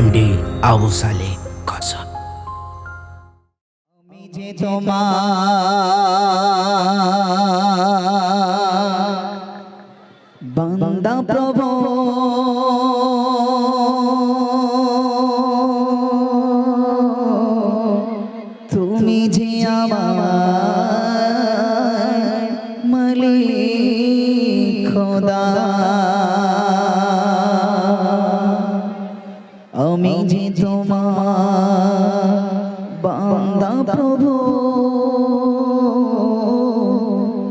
MD Abu Saleh কাসম। আমি যে তোমার বান্দা প্রভু, তুমি যে আমার মালিক খোদা। আমি যে তোমার বান্দা প্রভু,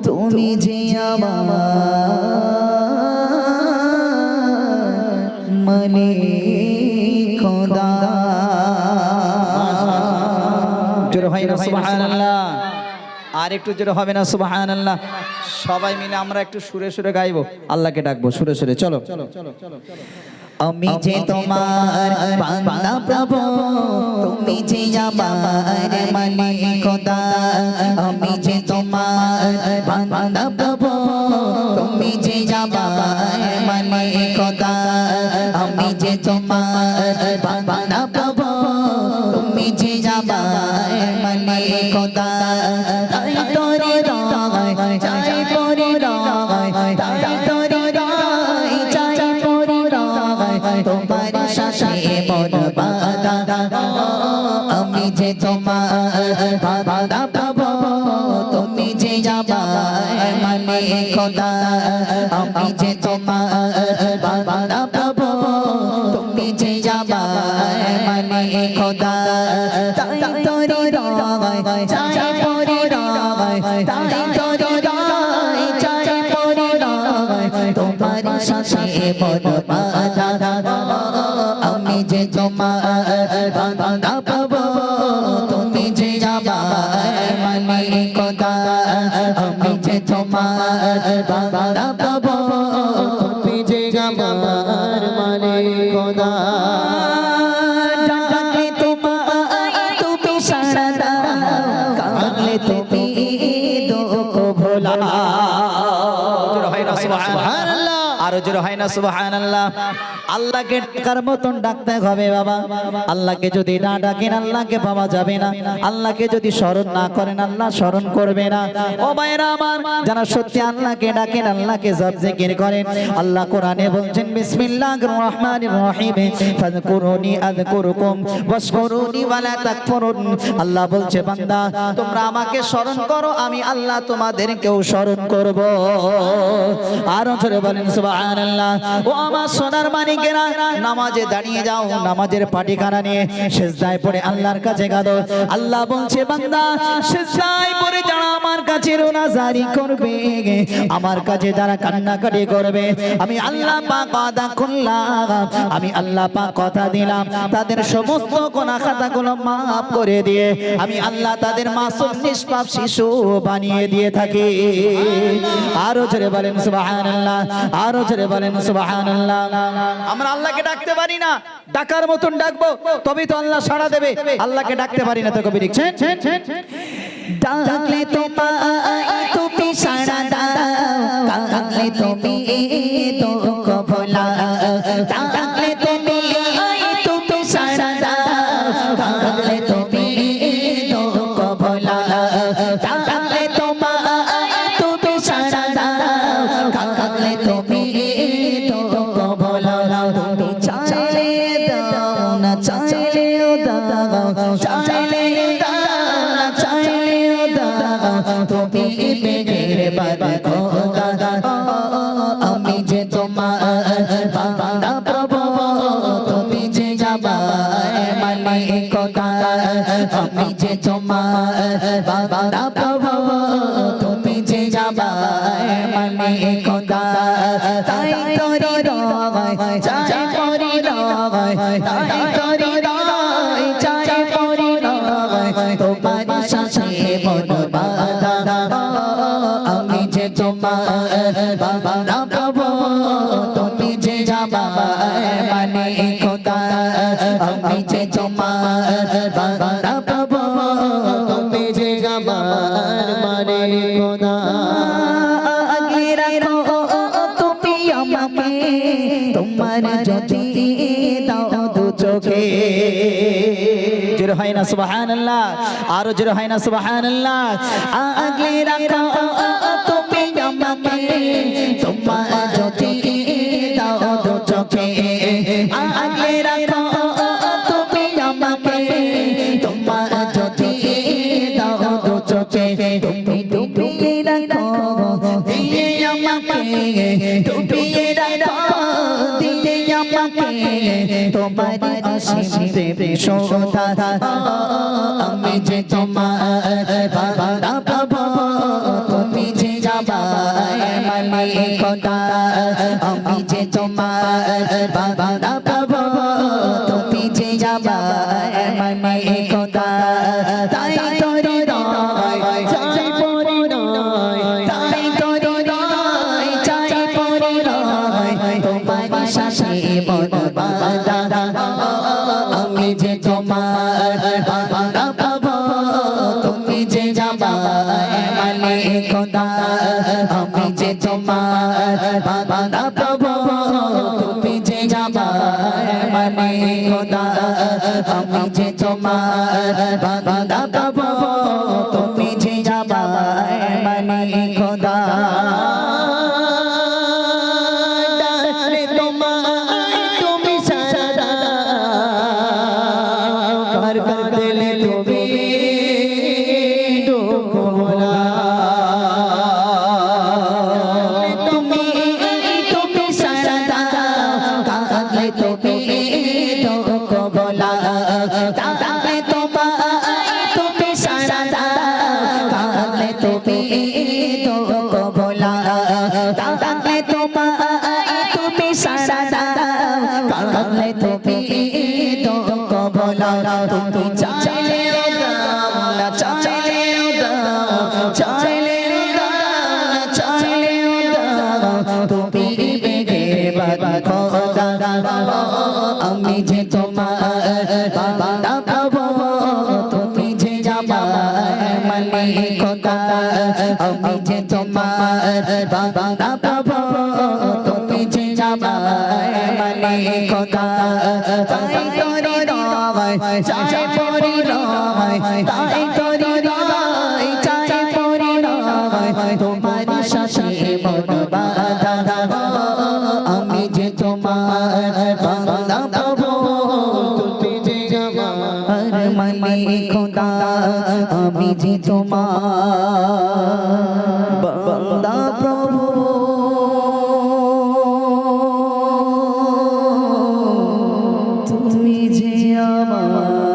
তুমি যে আমার মালিক খোদা। জোরে হয় না সুবহানাল্লাহ? আর একটু জোরে হবে না সুবহানাল্লাহ? সবাই মিলে আমরা একটু সুরে সুরে গাইবো, আল্লাহকে ডাকবো সুরে সুরে। চলো আমি যে তোমার বান্দা প্রভু, তুমি যে আমার মালিক খোদা। আমি যে তোমার বান্দা প্রভু, তুমি যে আমার মালিক খোদা। আমি যে তোমার বান্দা প্রভু, তুমি যে আমার মালিক খোদা। তাই তোরে রায় চাই পরে রায়, তাই তোরে রায় চাই পরে রায়, তোমার সাথে মন বাঁধা। আমি যে তোমার বান্দা প্রভু, তুমি যে আমার মালিক খোদা। আমি যে তোমার বান্দা প্রভু, তুমি যে আমার মালিক খোদা। তাই তোরে রায় চাই পরে রায়, তাই তোরে রায় চাই পরে রায়, তোমার সাথে মন বাঁধা। আমি যে তোমার বান্দা প্রভু, তুমি যে আমার মালিক খোদা। আমি যে তোমার বান্দা প্রভু, তুমি যে আমার মালিক খোদা। ডাকলে তোমায় তুমি সাড়া দাও, কাঁদলে তুমি দুঃখ ভোলাও। সুবহানাল্লাহ, আরো জোরে হয় না সুবহানাল্লাহ? আল্লাহকে ডাকার মতন ডাকতে হবে বাবা। আল্লাহকে যদি না ডাকেন আল্লাহকে পাওয়া যাবে না। আল্লাহকে যদি স্মরণ না করেন আল্লাহ স্মরণ করবে না। ও ভাইরা আমার, যারা সত্যি আল্লাহকে ডাকেন, আল্লাহকে জপ জিকির করেন, আল্লাহ কোরআনে বলছেন বিসমিল্লাহির রহমানির রহিম, ফাযকুরুনি আযকুরুকুম ওয়াশকুরুনি ওয়ালা তাকফুরুন। আল্লাহ বলছে বান্দা তোমরা আমাকে স্মরণ করো, আমি আল্লাহ তোমাদেরকেও স্মরণ করব। আরো জোরে বলেন সুবহানাল্লাহ। ও আমার সোনার মানিকেরা, নামাজে দাঁড়িয়ে যাও, নামাজের পাটিখানা নিয়ে সিজদায় পড়ে আল্লাহর কাছে কাঁদো। আল্লাহ বলছে বান্দা সিজদায় পড়ে যারা আমার কাছে রোনাজারি করবে, আমার কাছে যারা কান্নাকাটি করবে, আমি আল্লাহ পাক ওয়াদা করলাম, আমি আল্লাহ পাক কথা দিলাম, তাদের সমস্ত গুনাহ খাতাগুলো maaf করে দিয়ে আমি আল্লাহ তাদের মাসুম নিষ্পাপ শিশু বানিয়ে দিয়ে থাকি। আরো জোরে বলেন সুবহানাল্লাহ, আরো জোরে বলেন সুবহানাল্লাহ। আমরা আল্লাহকে ডাকতে পারি না, ডাকার মতন ডাকবো তবেই তো আল্লাহ সাড়া দেবে। আল্লাহকে ডাকতে পারি না তো কবি লিখছেন, ডাকলে তুমি সাড়া দাও, কাঁদলে তুমি দুঃখ ভোলাও। ডাকলে তুমি সাড়া দাও, কাঁদলে তুমি দুঃখ ভোলাও। ডাকলে তুমি সাড়া দাও, কাঁদলে তুমি দুঃখ ভোলাও। তুমি চাইলে দাও না চাইলেও দাও, চাইলে দাও না চাইলেও দাও, তুমি মেঘের বাদে খোদা। আমি যে তোমার বান্দা প্রভু, তুমি যে আমার মালিক খোদা। আমি যে তোমার বান্দা প্রভু, তুমি যে আমার মালিক খোদা। তাই তোরে রায় চাই পরে রায়, তাই তোরে রায় চাই পরে রায়, তোমার সাথে মন বাঁধা। আমি যে তোমার বান্দা প্রভু, তুমি যে আমার মালিক খোদা। আমি যে তোমার বান্দা প্রভু, তুমি যে আমার মালিক খোদা। আগলে রাখো তুমি আমাকে, তোমার যদি দাও দু চোখে, জোরে হয় না সুবহানাল্লাহ, আরো জোরে হয় না সুবহানাল্লাহ। আগলে রাখো তুমি আমাকে তোমার যদি দাও দু চোখে, আগলে রাখো তুমি আমাকে তোমার যদি দাও দু চোখে, তুমি ডুবিয়ে রাখো দিয়ে আমাকে, ডুবিয়ে রাখো দিয়ে আমাকে তোমার অসীম প্রেমে সদা, আমি যে তোমার বান্দা পাবো তুমি যে যাবায় মালিক খোদা, আমি যে তোমার বান্দা পাবো তুমি যে যাবায় মালিক খোদা, তাই তোরে নয় চাই পরে নয়, তাই তোরে নয় চাই পরে নয়, তোমার সাথে মন বাঁধা, আমি যে তোমার বান্দা পাবো তুমি যে যাবায় মালিক খোদা, আমি যে তোমার বান্দা পাবো তুমি যে যাবায় মালিক খোদা, আমি যে তোমার বান্দা পাবো তুমি যে যাবায় মালিক খোদা। তুমি চাইলেও দাও না চাইলেও দাও, চাইলেও দাও না চাইলেও দাও, তুমি বেগে বাবা খোদা, আমি যে তোমার বান্দা পাবো তুমি যে যাবায় মালিক খোদা, আমি যে তোমার বান্দা পাবো তুমি যে যাবায় মালিক খোদা, তাই তোরে নয় চাই পরে নয়, তাই তোরে নয় চাই পরে নয়, তোমার সাথে মন বাঁধা, আমি যে তোমার বান্দা পাবো তুমি যে যাবায় মালিক খোদা, আমি যে তোমার বান্দা পাবো তুমি যে আমার